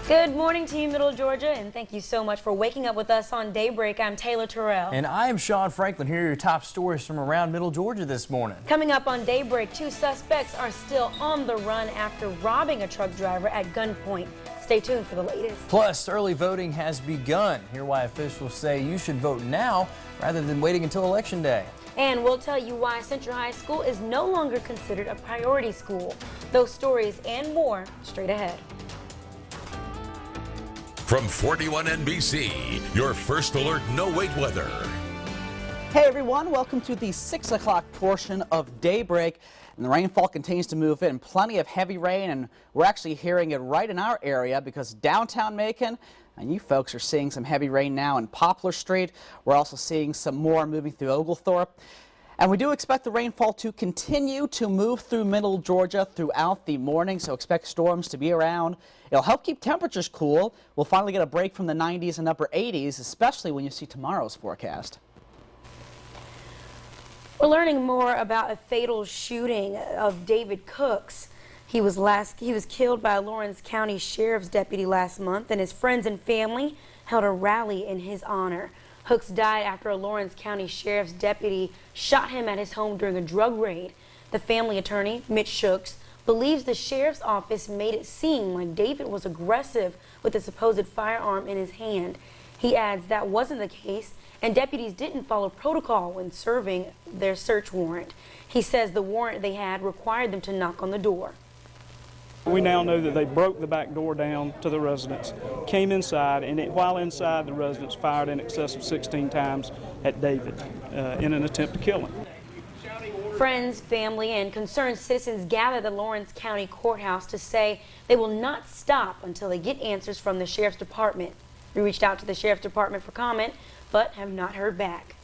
Good morning to you, Middle Georgia, and thank you so much for waking up with us on Daybreak. I'm Taylor Terrell. And I am Sean Franklin. Here are your top stories from around Middle Georgia this morning. Coming up on Daybreak, 2 suspects are still on the run after robbing a truck driver at gunpoint. Stay tuned for the latest. Plus, early voting has begun. Hear why officials say you should vote now rather than waiting until Election Day. And we'll tell you why Central High School is no longer considered a priority school. Those stories and more straight ahead. From 41 NBC, your first alert no-wait weather. Hey everyone, welcome to the 6 o'clock portion of Daybreak. And the rainfall continues to move in. Plenty of heavy rain, and we're actually hearing it right in our area because downtown Macon, and you folks are seeing some heavy rain now in Poplar Street. We're also seeing some more moving through Oglethorpe. And we do expect the rainfall to continue to move through Middle Georgia throughout the morning, so expect storms to be around. It'll help keep temperatures cool. We'll finally get a break from the 90s and upper 80s, especially when you see tomorrow's forecast. We're learning more about a fatal shooting of David Cooks. He was killed by a Lawrence County Sheriff's deputy last month, and his friends and family held a rally in his honor. Hooks died after a Lawrence County Sheriff's deputy shot him at his home during a drug raid. The family attorney, Mitch Shooks, believes the sheriff's office made it seem like David was aggressive with a supposed firearm in his hand. He adds that wasn't the case, and deputies didn't follow protocol when serving their search warrant. He says the warrant they had required them to knock on the door. We now know that they broke the back door down to the residence, came inside, and while inside the residence fired in excess of 16 times at David in an attempt to kill him. Friends, family, and concerned citizens gathered at the Lawrence County Courthouse to say they will not stop until they get answers from the Sheriff's Department. We reached out to the Sheriff's Department for comment, but have not heard back.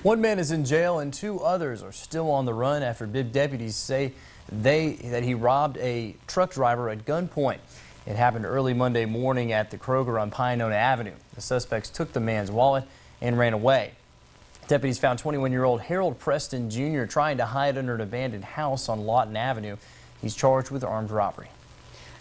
One man is in jail and 2 others are still on the run after Bibb deputies say that he robbed a truck driver at gunpoint. It happened early Monday morning at the Kroger on Pinona Avenue. The suspects took the man's wallet and ran away. Deputies found 21-year-old Harold Preston Jr. trying to hide under an abandoned house on Lawton Avenue. He's charged with armed robbery.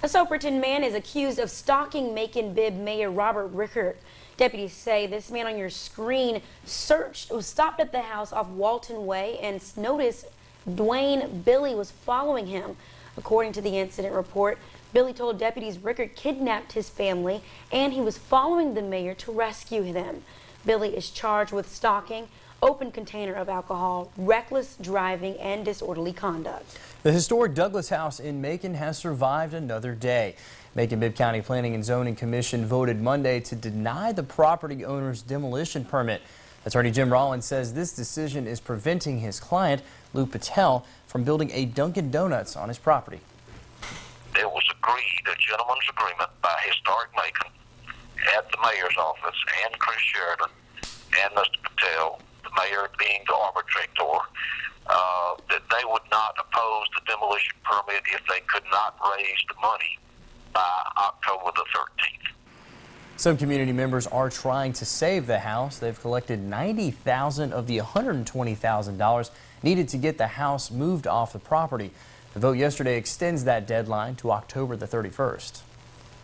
A Soperton man is accused of stalking Macon-Bibb Mayor Robert Rickert. Deputies say this man on your screen stopped at the house off Walton Way and noticed Dwayne Billy was following him. According to the incident report, Billy told deputies Rickert kidnapped his family and he was following the mayor to rescue them. Billy is charged with stalking, open container of alcohol, reckless driving, and disorderly conduct. The historic Douglas House in Macon has survived another day. Macon-Bibb County Planning and Zoning Commission voted Monday to deny the property owner's demolition permit. Attorney Jim Rollins says this decision is preventing his client, Lou Patel, from building a Dunkin' Donuts on his property. It was agreed, a gentleman's agreement by Historic Macon at the mayor's office and Chris Sheridan and Mr. Patel, the mayor being the arbitrator, that they would not oppose the demolition permit if they could not raise the money by October the 13th. Some community members are trying to save the house. They've collected $90,000 of the $120,000 needed to get the house moved off the property. The vote yesterday extends that deadline to October the 31st.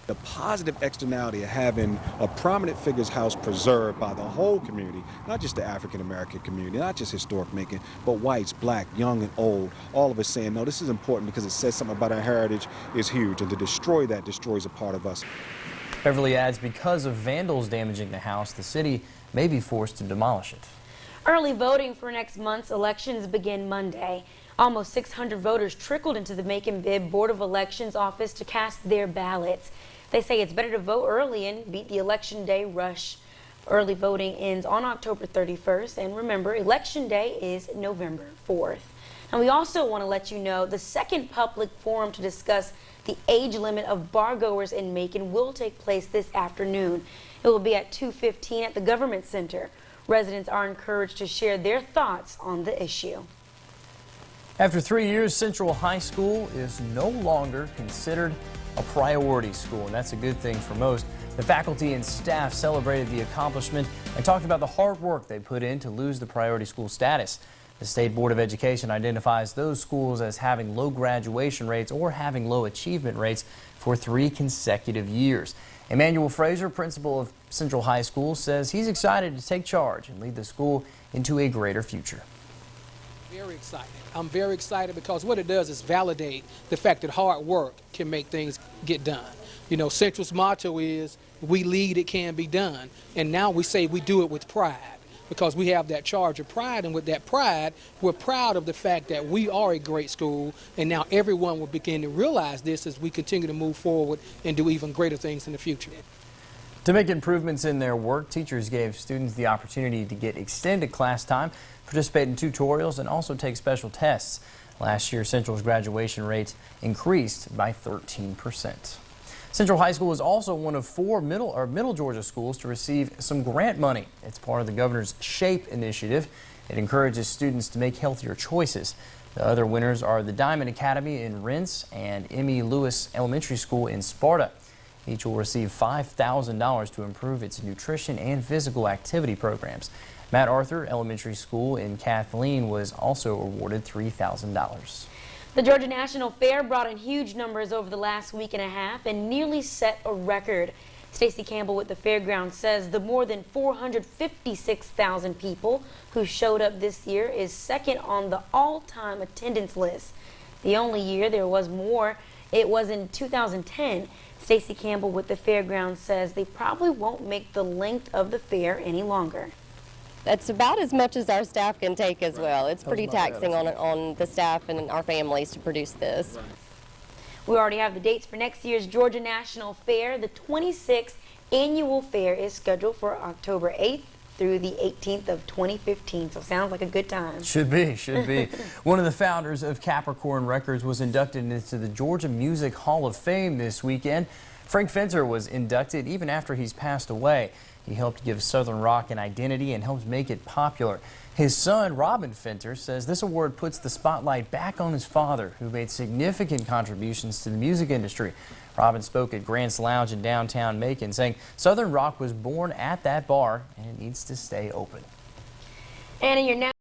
The positive externality of having a prominent figure's house preserved by the whole community, not just the African-American community, not just historic Macon, but whites, black, young and old, all of us saying, no, this is important because it says something about our heritage is huge, and to destroy that destroys a part of us. Beverly adds because of vandals damaging the house, the city may be forced to demolish it. Early voting for next month's elections begin Monday. Almost 600 voters trickled into the Macon-Bibb Board of Elections office to cast their ballots. They say it's better to vote early and beat the Election Day rush. Early voting ends on October 31st, and remember, Election Day is November 4th. And we also want to let you know the second public forum to discuss the age limit of bar-goers in Macon will take place this afternoon. It will be at 2:15 at the Government Center. Residents are encouraged to share their thoughts on the issue. After 3 years, Central High School is no longer considered a priority school, and that's a good thing for most. The faculty and staff celebrated the accomplishment and talked about the hard work they put in to lose the priority school status. The State Board of Education identifies those schools as having low graduation rates or having low achievement rates for 3 consecutive years. Emmanuel Fraser, principal of Central High School, says he's excited to take charge and lead the school into a greater future. Very excited. I'm very excited because what it does is validate the fact that hard work can make things get done. You know, Central's motto is, we lead, it can be done. And now we say we do it with pride because we have that charge of pride. And with that pride, we're proud of the fact that we are a great school. And now everyone will begin to realize this as we continue to move forward and do even greater things in the future. To make improvements in their work, teachers gave students the opportunity to get extended class time, participate in tutorials, and also take special tests. Last year, Central's graduation rate increased by 13%. Central High School is also one of 4 middle Georgia schools to receive some grant money. It's part of the governor's SHAPE initiative. It encourages students to make healthier choices. The other winners are the Diamond Academy in Rents and Emmy Lewis Elementary School in Sparta. Each will receive $5,000 to improve its nutrition and physical activity programs. Matt Arthur Elementary School in Kathleen was also awarded $3,000. The Georgia National Fair brought in huge numbers over the last week and a half and nearly set a record. Stacey Campbell with the fairground says the more than 456,000 people who showed up this year is second on the all-time attendance list. The only year there was more, it was in 2010. Stacey Campbell with the fairground says they probably won't make the length of the fair any longer. That's about as much as our staff can take as well. It's pretty taxing on the staff and our families to produce this. We already have the dates for next year's Georgia National Fair. The 26th annual fair is scheduled for October 8th through the 18th of 2015. So sounds like a good time. Should be, should be. One of the founders of Capricorn Records was inducted into the Georgia Music Hall of Fame this weekend. Frank Fenter was inducted even after he's passed away. He helped give Southern rock an identity and helped make it popular. His son, Robin Fenter, says this award puts the spotlight back on his father, who made significant contributions to the music industry. Robin spoke at Grant's Lounge in downtown Macon, saying Southern rock was born at that bar and it needs to stay open. And in your